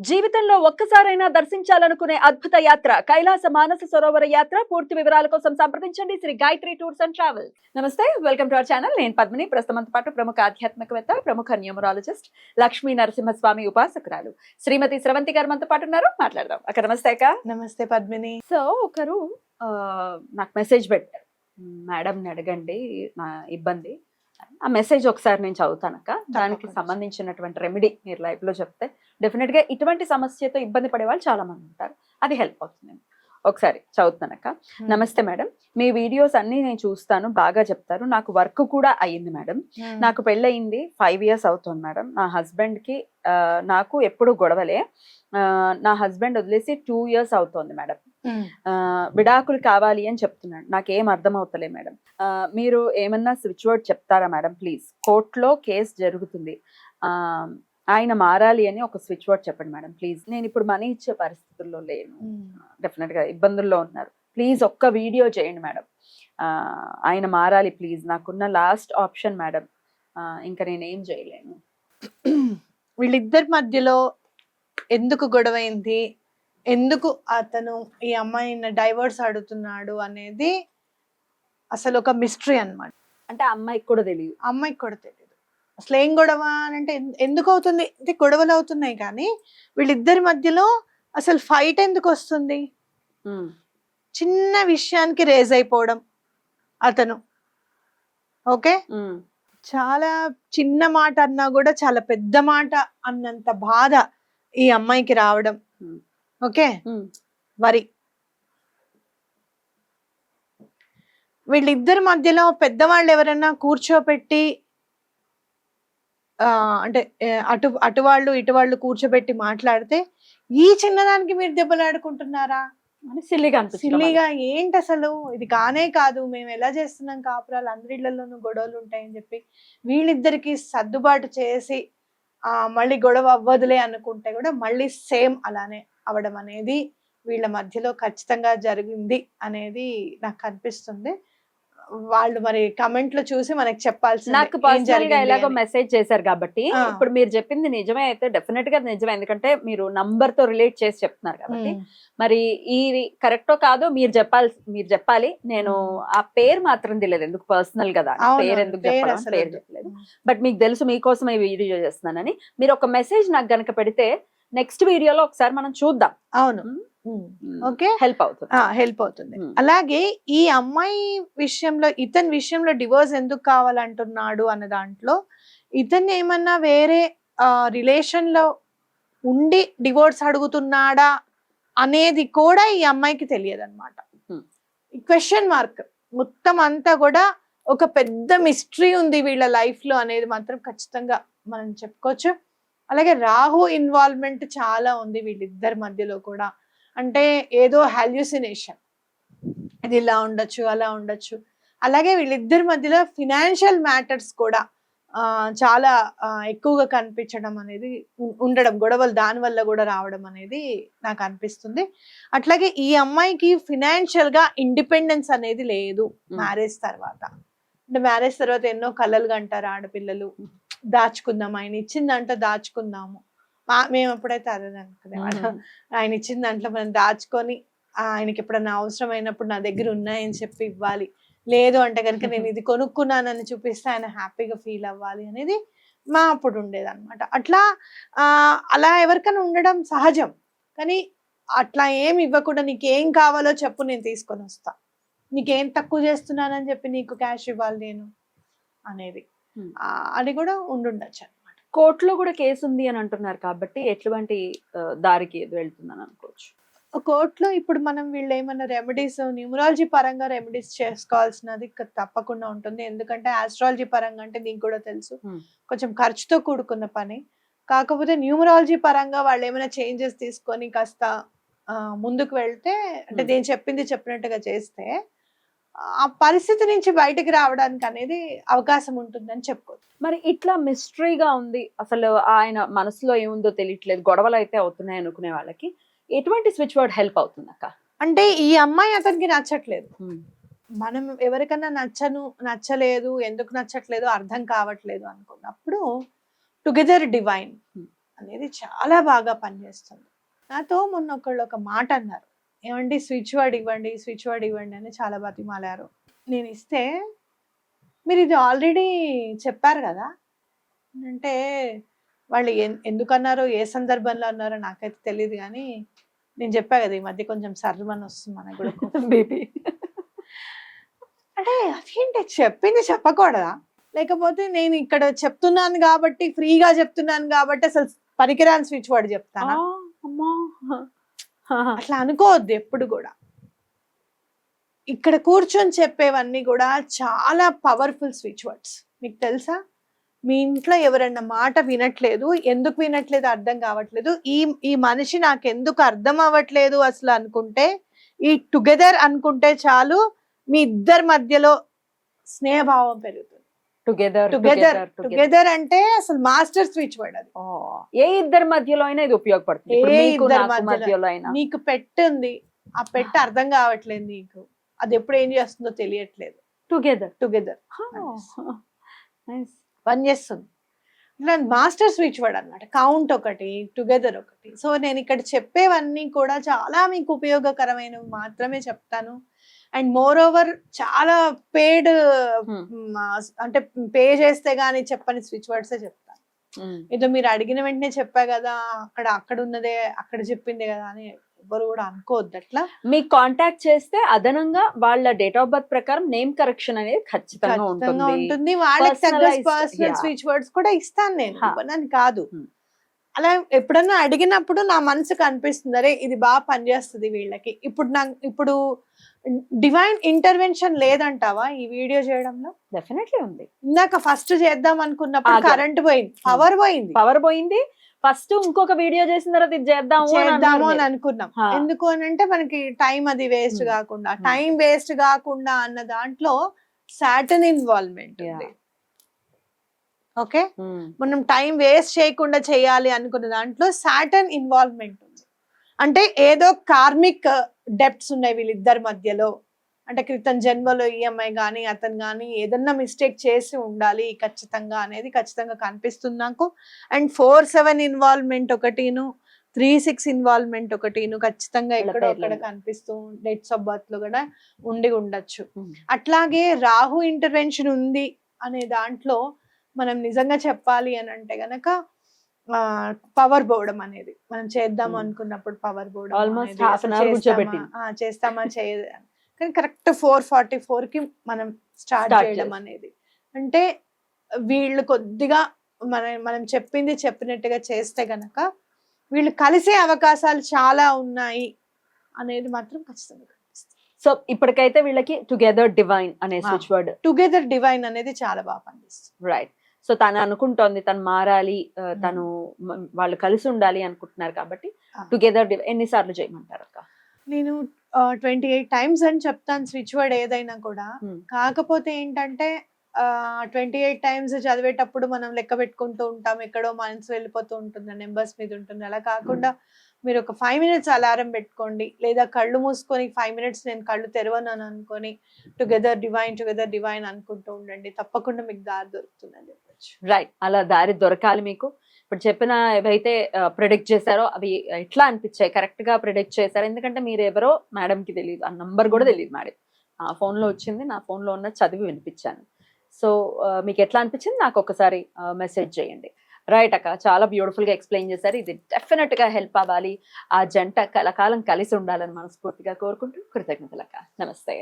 జీవితంలో ఒక్కసారైనా దర్శించాలనుకునే అద్భుత యాత్ర కైలాస మానస సరోవర యాత్ర. పూర్తి వివరాల కోసం సంప్రదించండి Shri Gayatri tours and travels. నమస్తే, వెల్కమ్ టు అవర్ ఛానల్. నేను పద్మిని. ప్రస్తుతంతో పాటు ప్రముఖ ఆధ్యాత్మికవేత్త, ప్రముఖ న్యూమరాలజిస్ట్, లక్ష్మీ నరసింహస్వామి ఉపాసకురాలు శ్రీమతి స్రవంతి గారు మనతో పాటు ఉన్నారు. మాట్లాడదాం అక్క. నమస్తే అక్క. నమస్తే పద్మిని. సో ఒకరు నాకు మెసేజ్ పెట్టారు, మేడంని అడగండి నా ఇబ్బంది. ఆ మెసేజ్ ఒకసారి నేను చదువుతానక్క. దానికి సంబంధించినటువంటి రెమెడీ మీరు లైఫ్ లో చెప్తే డెఫినెట్ గా ఇటువంటి సమస్యతో ఇబ్బంది పడే వాళ్ళు చాలా మంది ఉంటారు, అది హెల్ప్ అవుతుంది. ఒకసారి చదువుతానక్క. నమస్తే మేడం, మీ వీడియోస్ అన్ని నేను చూస్తాను, బాగా చెప్తారు. నాకు వర్క్ కూడా అయ్యింది మేడం. నాకు పెళ్ళయింది 5 years అవుతుంది మేడం. నా హస్బెండ్ కి నాకు ఎప్పుడు గొడవలే. నా హస్బెండ్ వదిలేసి 2 years అవుతోంది మేడం. విడాకులు కావాలి అని చెప్తున్నాడు. నాకేం అర్థం అవుతలే మేడం. మీరు ఏమన్నా స్విచ్ వర్డ్ చెప్తారా మేడం ప్లీజ్? కోర్టులో కేసు జరుగుతుంది, ఆయన మారాలి అని ఒక స్విచ్ వర్డ్ చెప్పండి మేడం ప్లీజ్. నేను ఇప్పుడు మనీ ఇచ్చే పరిస్థితుల్లో లేను, డెఫినెట్ గా ఇబ్బందుల్లో ఉన్నారు. ప్లీజ్ ఒక్క వీడియో చేయండి మేడం. ఆయన మారాలి ప్లీజ్, నాకున్న లాస్ట్ ఆప్షన్ మేడం. ఇంకా నేనేం చేయలేను. వీళ్ళిద్దరి మధ్యలో ఎందుకు గొడవైంది, ఎందుకు అతను ఈ అమ్మాయిని డైవర్స్ అడుగుతున్నాడు అనేది అసలు ఒక మిస్టరీ అన్నమాట. అంటే అమ్మాయికి కూడా తెలియదు, అమ్మాయికి కూడా తెలియదు అసలు ఏం గొడవ అని. అంటే ఎందుకు అవుతుంది అంటే గొడవలు అవుతున్నాయి, కానీ వీళ్ళిద్దరి మధ్యలో అసలు ఫైట్ ఎందుకు వస్తుంది? చిన్న విషయానికి రేజ్ అయిపోవడం అతను. ఓకే, చాలా చిన్న మాట అన్నా కూడా చాలా పెద్ద మాట అన్నంత బాధ ఈ అమ్మాయికి రావడం. ఓకే, వరి. వీళ్ళిద్దరి మధ్యలో పెద్దవాళ్ళు ఎవరైనా కూర్చోపెట్టి అంటే అటు వాళ్ళు ఇటు వాళ్ళు కూర్చోబెట్టి మాట్లాడితే ఈ చిన్నదానికి మీరు దెబ్బలాడుకుంటున్నారా అని సిల్లిగా ఏంటి అసలు ఇది కానే కాదు, మేము ఎలా చేస్తున్నాం కాపురాలు, అందరిళ్లలోనూ గొడవలు ఉంటాయని చెప్పి వీళ్ళిద్దరికి సర్దుబాటు చేసి మళ్ళీ గొడవ అవ్వదులే అనుకుంటే కూడా మళ్ళీ సేమ్ అలానే అవడం అనేది వీళ్ళ మధ్యలో ఖచ్చితంగా జరిగింది అనేది నాకు అనిపిస్తుంది. వాళ్ళు మరి కమెంట్ లో చూసి మనకి చెప్పాల్సింది. నాకు పర్సనల్ గా ఎలాగో మెసేజ్ చేశారు కాబట్టి ఇప్పుడు మీరు చెప్పింది నిజమే అయితే డెఫినెట్ గా నిజమే, ఎందుకంటే మీరు నంబర్ తో రిలేట్ చేసి చెప్తున్నారు కాబట్టి. మరి ఇది కరెక్టో కాదో మీరు చెప్పాలి. నేను ఆ పేరు మాత్రం తెలియదు, ఎందుకు పర్సనల్ కదా పేరు ఎందుకు చెప్పాలి, పేరు చెప్పలేదు. బట్ మీకు తెలుసు, మీకోసం ఈ వీడియో చేస్తున్నానని. మీరు ఒక మెసేజ్ నాకు గనక పెడితే నెక్స్ట్ వీడియోలో ఒకసారి మనం చూద్దాం. అవును, ఓకే, హెల్ప్ అవుతుంది. అలాగే ఈ అమ్మాయి విషయంలో, ఇతని విషయంలో డివోర్స్ ఎందుకు కావాలంటున్నాడు అన్న దాంట్లో ఇతన్ని ఏమన్నా వేరే రిలేషన్ లో ఉండి డివోర్స్ అడుగుతున్నాడా అనేది కూడా ఈ అమ్మాయికి తెలియదు అనమాట. క్వశ్చన్ మార్క్ మొత్తం అంతా కూడా ఒక పెద్ద మిస్టరీ ఉంది వీళ్ళ లైఫ్ లో అనేది మాత్రం ఖచ్చితంగా మనం చెప్పుకోవచ్చు. అలాగే రాహు ఇన్వాల్వ్మెంట్ చాలా ఉంది వీళ్ళిద్దరి మధ్యలో కూడా. అంటే ఏదో హాల్యూసినేషన్, ఇది ఇలా ఉండొచ్చు అలా ఉండొచ్చు. అలాగే వీళ్ళిద్దరి మధ్యలో ఫినాన్షియల్ మ్యాటర్స్ కూడా చాలా ఎక్కువగా కనిపించడం అనేది ఉండడం, గొడవలు దాని వల్ల కూడా రావడం అనేది నాకు అనిపిస్తుంది. అట్లాగే ఈ అమ్మాయికి ఫినాన్షియల్ గా ఇండిపెండెన్స్ అనేది లేదు మ్యారేజ్ తర్వాత. అంటే మ్యారేజ్ తర్వాత ఎన్నో కలలు కంటారు ఆడపిల్లలు, దాచుకుందాం, ఆయన ఇచ్చిన దాంట్లో దాచుకుందాము. మేము ఎప్పుడైతే అదే అనుకునేవాళ్ళం, ఆయన ఇచ్చిన దాంట్లో మనం దాచుకొని ఆయనకి ఎప్పుడన్నా అవసరమైనప్పుడు నా దగ్గర ఉన్నాయని చెప్పి ఇవ్వాలి, లేదు అంటే కనుక నేను ఇది కొనుక్కున్నానని చూపిస్తే ఆయన హ్యాపీగా ఫీల్ అవ్వాలి అనేది మా అప్పుడు ఉండేది అనమాట. అట్లా అలా ఎవరికైనా ఉండడం సహజం, కానీ అట్లా ఏమి ఇవ్వకుండా నీకేం కావాలో చెప్పు నేను తీసుకొని వస్తా, నీకేం తక్కువ చేస్తున్నానని చెప్పి నీకు క్యాష్ ఇవ్వాలి నేను అనేది అది కూడా ఉండుండొచ్చు అనమాట. కోర్టులో కూడా కేసు ఉంది అని అంటున్నారు కాబట్టి ఎటువంటి దారికి వెళ్తుందని అనుకోవచ్చు. కోర్టులో ఇప్పుడు మనం వీళ్ళు ఏమన్నా రెమెడీస్, న్యూమరాలజీ పరంగా రెమెడీస్ చేసుకోవాల్సినది తప్పకుండా ఉంటుంది. ఎందుకంటే ఆస్ట్రాలజీ పరంగా అంటే నీకు కూడా తెలుసు కొంచెం ఖర్చుతో కూడుకున్న పని. కాకపోతే న్యూమరాలజీ పరంగా వాళ్ళు ఏమైనా చేంజెస్ తీసుకొని కాస్త ముందుకు వెళ్తే, అంటే నేను చెప్పినట్టుగా చేస్తే ఆ పరిస్థితి నుంచి బయటకు రావడానికి అనేది అవకాశం ఉంటుందని చెప్పుకోవచ్చు. మరి ఇట్లా మిస్టరీగా ఉంది, అసలు ఆయన మనసులో ఏముందో తెలియట్లేదు, గొడవలు అయితే అవుతున్నాయి అనుకునే వాళ్ళకి ఎటువంటి స్విచ్ వర్డ్ హెల్ప్ అవుతుంది అక్క? అంటే ఈ అమ్మాయి అతనికి నచ్చట్లేదు, మనం ఎవరికన్నా నచ్చలేదు, ఎందుకు నచ్చట్లేదు అర్థం కావట్లేదు అనుకున్నప్పుడు టుగెదర్ డివైన్ అనేది చాలా బాగా పనిచేస్తుంది. నాతో మొన్న ఒకళ్ళు ఒక మాట అన్నారు, ఏమండి స్విచ్ వర్డ్ ఇవ్వండి, స్విచ్ వర్డ్ ఇవ్వండి అని చాలా బతిమాలారు. నేను ఇస్తే మీరు ఇది ఆల్రెడీ చెప్పారు కదా అంటే, వాళ్ళు ఎందుకన్నారో ఏ సందర్భంలో అన్నారో నాకైతే తెలియదు, కానీ నేను చెప్పా కదా ఈ మధ్య కొంచెం సర్రమని వస్తుంది మనకు కూడా బేబీ. అంటే అదేంటి చెప్పింది చెప్పకూడదా, లేకపోతే నేను ఇక్కడ చెప్తున్నాను కాబట్టి ఫ్రీగా చెప్తున్నాను కాబట్టి అసలు పనికిరాని స్విచ్ వర్డ్ చెప్తానా? అట్లా అనుకోవద్దు ఎప్పుడు కూడా. ఇక్కడ కూర్చొని చెప్పేవన్నీ కూడా చాలా పవర్ఫుల్ స్విచ్ వర్డ్స్. మీకు తెలుసా, మీ ఇంట్లో ఎవరన్నా మాట వినట్లేదు, ఎందుకు వినట్లేదు అర్థం కావట్లేదు, ఈ మనిషి నాకు ఎందుకు అర్థం అవ్వట్లేదు అసలు అనుకుంటే, ఈ టుగెదర్ అనుకుంటే చాలు మీ ఇద్దరి మధ్యలో స్నేహభావం పెరుగుతుంది. టుగెదర్ అంటే అసలు మాస్టర్ స్విచ్ వర్డ్ అది. ఏ ఇద్దరి మధ్యలో అయినా ఇది ఉపయోగపడుతుంది. ఏ ఇద్దరి మధ్యలో నీకు పెట్టుంది, ఆ పెట్ట అర్థం కావట్లేదు నీకు, అది ఎప్పుడు ఏం చేస్తుందో తెలియట్లేదు, టుగెదర్ పనిచేస్తుంది. ఇట్లా మాస్టర్ స్విచ్ వర్డ్ అన్నమాట. కౌంట్ ఒకటి, టుగెదర్ ఒకటి. సో నేను ఇక్కడ చెప్పేవన్నీ కూడా చాలా మీకు ఉపయోగకరమైనవి మాత్రమే చెప్తాను. అండ్ మోర్ ఓవర్ చాలా పేడ్ అంటే పే చేస్తే గానీ చెప్పని స్విచ్ వర్డ్సే చెప్తాను. ఏదో మీరు అడిగిన వెంటనే చెప్పా కదా, అక్కడ ఉన్నదే అక్కడ చెప్పిందే కదా అని ఎవరు కూడా అనుకోవద్దు. అట్లా మీకు కాంటాక్ట్ చేస్తే అదనంగా వాళ్ళ డేట్ ఆఫ్ బర్త్ ప్రకారం నేమ్ కరెక్షన్ అనేది ఖచ్చితంగా ఉంటుంది. వాళ్ళకి తగ్గ పర్సనల్ స్విచ్ వర్డ్స్ కూడా ఇస్తాను నేను, ఇవ్వనని కాదు. అలా ఎప్పుడన్నా అడిగినప్పుడు నా మనసుకు అనిపిస్తుంది, అరే ఇది బాగా పనిచేస్తుంది వీళ్ళకి. ఇప్పుడు డివైన్ ఇంటర్వెన్షన్ లేదంటావా ఈ వీడియో చేయడంలో? డెఫినెట్లీ ఉంది. ఇందాక ఫస్ట్ చేద్దాం అనుకున్నప్పుడు కరెంట్ పోయింది, పవర్ పోయింది. ఫస్ట్ ఇంకొక వీడియో చేసిన తర్వాత ఇది చేద్దాము అని అనుకున్నాం. ఎందుకు అని అంటే మనకి టైం అది వేస్ట్ కాకుండా, టైం వేస్ట్ కాకుండా అన్న దాంట్లో సాటర్న్ ఇన్వాల్వ్మెంట్ ఉంది. ఓకే, మనం టైం వేస్ట్ చేయకుండా చేయాలి అనుకున్న దాంట్లో సాటర్న్ ఇన్వాల్వ్మెంట్ ఉంది. అంటే ఏదో కార్మిక్ డెప్ట్స్ ఉన్నాయి వీళ్ళిద్దరి మధ్యలో. అంటే క్రితం జన్మలో ఈఎంఐ కానీ అతను కానీ ఏదన్నా మిస్టేక్ చేసి ఉండాలి ఖచ్చితంగా అనేది ఖచ్చితంగా కనిపిస్తుంది నాకు. అండ్ 4-7 ఇన్వాల్వ్మెంట్ ఒకటిను, 3-6 ఇన్వాల్వ్మెంట్ ఒకటిను ఖచ్చితంగా ఎక్కడో అక్కడ కనిపిస్తూ డేట్స్ ఆఫ్ బర్త్ లో కూడా ఉండొచ్చు. అట్లాగే రాహు ఇంటర్వెన్షన్ ఉంది అనే దాంట్లో మనం నిజంగా చెప్పాలి అని అంటే గనక పవర్ పోవడం అనేది మనం చేద్దాం అనుకున్నప్పుడు పవర్ పోవడం చేస్తామా చేయదు, కానీ కరెక్ట్ 4:44 కి మనం స్టార్ట్ చేయడం అనేది. అంటే వీళ్ళు కొద్దిగా మనం చెప్పింది చెప్పినట్టుగా చేస్తే గనక వీళ్ళు కలిసే అవకాశాలు చాలా ఉన్నాయి అనేది మాత్రం ఖచ్చితంగా కనిపిస్తుంది. సో ఇప్పటికైతే వీళ్ళకి టుగెదర్ డివైన్ అనే స్విచ్ వర్డ్, టుగెదర్ డివైన్ అనేది చాలా బాగా పనిచేస్తుంది. రైట్. సో తను అనుకుంటోంది, తను మారాలి, తను వాళ్ళు కలిసి ఉండాలి అనుకుంటున్నారు కాబట్టి టుగెదర్ డివైన్ ఎన్నిసార్లు చేయమంటారు అక్క? నేను 28 టైమ్స్ అని చెప్తాను స్విచ్ వర్డ్ ఏదైనా కూడా. కాకపోతే ఏంటంటే 28 టైమ్స్ చదివేటప్పుడు మనం లెక్క పెట్టుకుంటూ ఉంటాం, ఎక్కడో మనసు వెళ్ళిపోతూ ఉంటుంది, నెంబర్స్ మీద ఉంటుంది. అలా కాకుండా మీరు ఒక 5 minutes అలారం పెట్టుకోండి, లేదా కళ్ళు మూసుకొని 5 minutes నేను కళ్ళు తెరవను అని అనుకొని టుగెదర్ డివైన్ అనుకుంటూ ఉండండి. తప్పకుండా మీకు దారి దొరుకుతుంది అని చెప్పచ్చు. రైట్, అలా దారి దొరకాలి మీకు. ఇప్పుడు చెప్పిన ఏవైతే ప్రిడిక్ట్ చేశారో అవి ఎట్లా అనిపించాయి? కరెక్ట్ గా ప్రిడిక్ట్ చేశారు? ఎందుకంటే మీరు ఎవరో మేడం కి తెలియదు, ఆ నంబర్ కూడా తెలియదు మేడం. ఆ ఫోన్ లో వచ్చింది, నా ఫోన్ లో ఉన్న చదివి వినిపించాను. సో మీకు ఎట్లా అనిపించింది నాకు ఒకసారి మెసేజ్ చేయండి. రైట్ అక్క, చాలా బ్యూటిఫుల్ గా ఎక్స్ప్లెయిన్ చేశారు. ఇది డెఫినెట్ గా హెల్ప్ అవ్వాలి, ఆ జంట కలకాలం కలిసి ఉండాలని మనస్ఫూర్తిగా కోరుకుంటూ కృతజ్ఞతలు అక్క. నమస్తే.